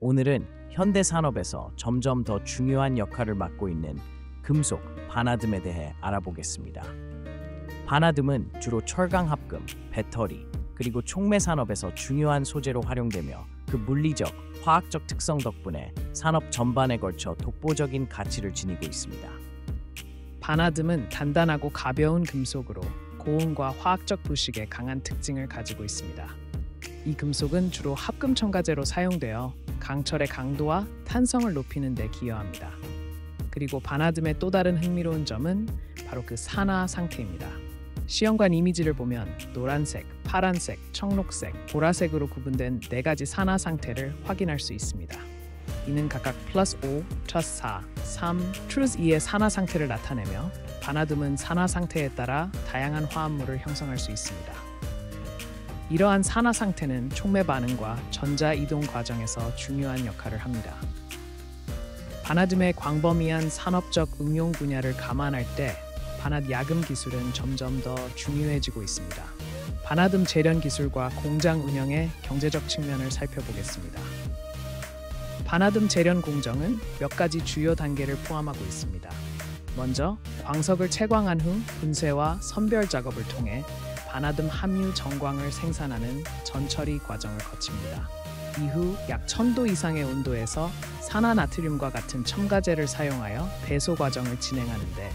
오늘은 현대 산업에서 점점 더 중요한 역할을 맡고 있는 금속, 바나듬에 대해 알아보겠습니다. 바나듬은 주로 철강 합금, 배터리, 그리고 촉매 산업에서 중요한 소재로 활용되며 그 물리적, 화학적 특성 덕분에 산업 전반에 걸쳐 독보적인 가치를 지니고 있습니다. 바나듬은 단단하고 가벼운 금속으로 고온과 화학적 부식에 강한 특징을 가지고 있습니다. 이 금속은 주로 합금 첨가제로 사용되어 강철의 강도와 탄성을 높이는 데 기여합니다. 그리고 바나듬의 또 다른 흥미로운 점은 바로 그 산화 상태입니다. 시험관 이미지를 보면 노란색, 파란색, 청록색, 보라색으로 구분된 4가지 산화 상태를 확인할 수 있습니다. 이는 각각 플러스 5, 트러스 4, 3, 트루스 2의 산화 상태를 나타내며 바나듬은 산화 상태에 따라 다양한 화합물을 형성할 수 있습니다. 이러한 산화 상태는 촉매 반응과 전자 이동 과정에서 중요한 역할을 합니다. 바나듬의 광범위한 산업적 응용 분야를 감안할 때 바나드 야금 기술은 점점 더 중요해지고 있습니다. 바나듬 재련 기술과 공장 운영의 경제적 측면을 살펴보겠습니다. 바나듬 재련 공정은 몇 가지 주요 단계를 포함하고 있습니다. 먼저 광석을 채광한 후 분쇄와 선별 작업을 통해 바나듬 함유 정광을 생산하는 전처리 과정을 거칩니다. 이후 약 1000도 이상의 온도에서 산화나트륨과 같은 첨가제를 사용하여 배소 과정을 진행하는데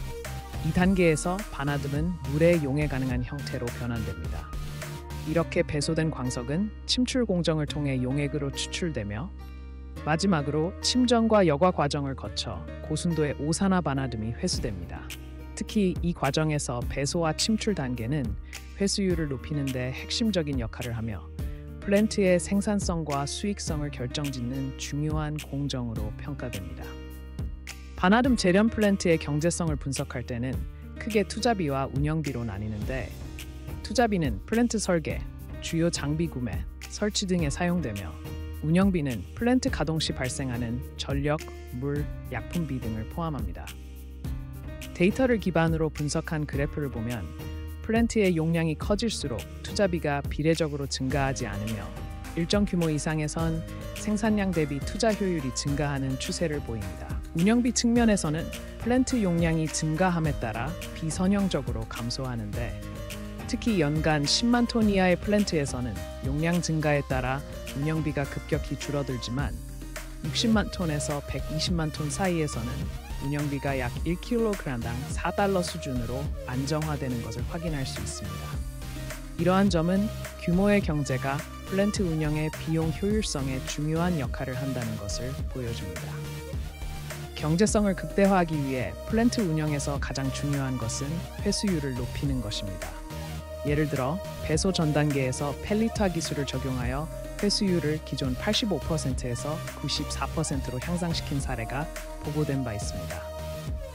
이 단계에서 바나듬은 물에 용해 가능한 형태로 변환됩니다. 이렇게 배소된 광석은 침출 공정을 통해 용액으로 추출되며 마지막으로 침전과 여과 과정을 거쳐 고순도의 오산화 바나듬이 회수됩니다. 특히 이 과정에서 배소와 침출 단계는 회수율을 높이는 데 핵심적인 역할을 하며 플랜트의 생산성과 수익성을 결정짓는 중요한 공정으로 평가됩니다. 바나듬 재련 플랜트의 경제성을 분석할 때는 크게 투자비와 운영비로 나뉘는데 투자비는 플랜트 설계, 주요 장비 구매, 설치 등에 사용되며 운영비는 플랜트 가동 시 발생하는 전력, 물, 약품비 등을 포함합니다. 데이터를 기반으로 분석한 그래프를 보면 플랜트의 용량이 커질수록 투자비가 비례적으로 증가하지 않으며 일정 규모 이상에선 생산량 대비 투자 효율이 증가하는 추세를 보입니다. 운영비 측면에서는 플랜트 용량이 증가함에 따라 비선형적으로 감소하는데 특히 연간 10만 톤 이하의 플랜트에서는 용량 증가에 따라 운영비가 급격히 줄어들지만 60만 톤에서 120만 톤 사이에서는 운영비가 약 1kg당 4달러 수준으로 안정화되는 것을 확인할 수 있습니다. 이러한 점은 규모의 경제가 플랜트 운영의 비용 효율성에 중요한 역할을 한다는 것을 보여줍니다. 경제성을 극대화하기 위해 플랜트 운영에서 가장 중요한 것은 회수율을 높이는 것입니다. 예를 들어 배소 전 단계에서 펠리타 기술을 적용하여 회수율을 기존 85%에서 94%로 향상시킨 사례가 보고된 바 있습니다.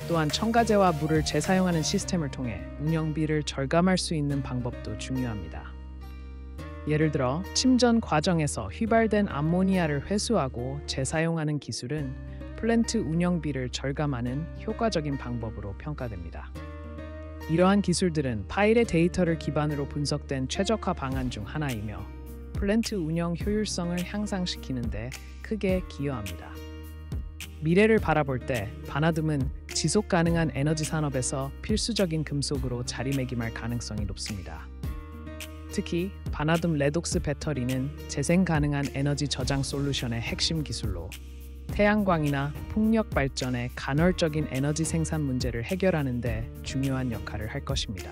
또한 첨가제와 물을 재사용하는 시스템을 통해 운영비를 절감할 수 있는 방법도 중요합니다. 예를 들어 침전 과정에서 휘발된 암모니아를 회수하고 재사용하는 기술은 플랜트 운영비를 절감하는 효과적인 방법으로 평가됩니다. 이러한 기술들은 파일의 데이터를 기반으로 분석된 최적화 방안 중 하나이며 플랜트 운영 효율성을 향상시키는 데 크게 기여합니다. 미래를 바라볼 때 바나듬은 지속 가능한 에너지 산업에서 필수적인 금속으로 자리매김할 가능성이 높습니다. 특히 바나듬 레독스 배터리는 재생 가능한 에너지 저장 솔루션의 핵심 기술로 태양광이나 풍력 발전의 간헐적인 에너지 생산 문제를 해결하는 데 중요한 역할을 할 것입니다.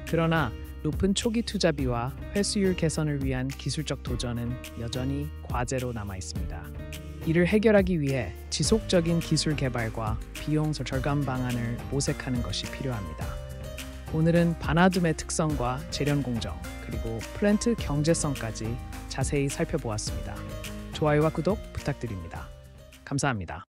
그러나 높은 초기 투자비와 회수율 개선을 위한 기술적 도전은 여전히 과제로 남아 있습니다. 이를 해결하기 위해 지속적인 기술 개발과 비용 절감 방안을 모색하는 것이 필요합니다. 오늘은 바나듬의 특성과 재련 공정, 그리고 플랜트 경제성까지 자세히 살펴보았습니다. 좋아요와 구독 부탁드립니다. 감사합니다.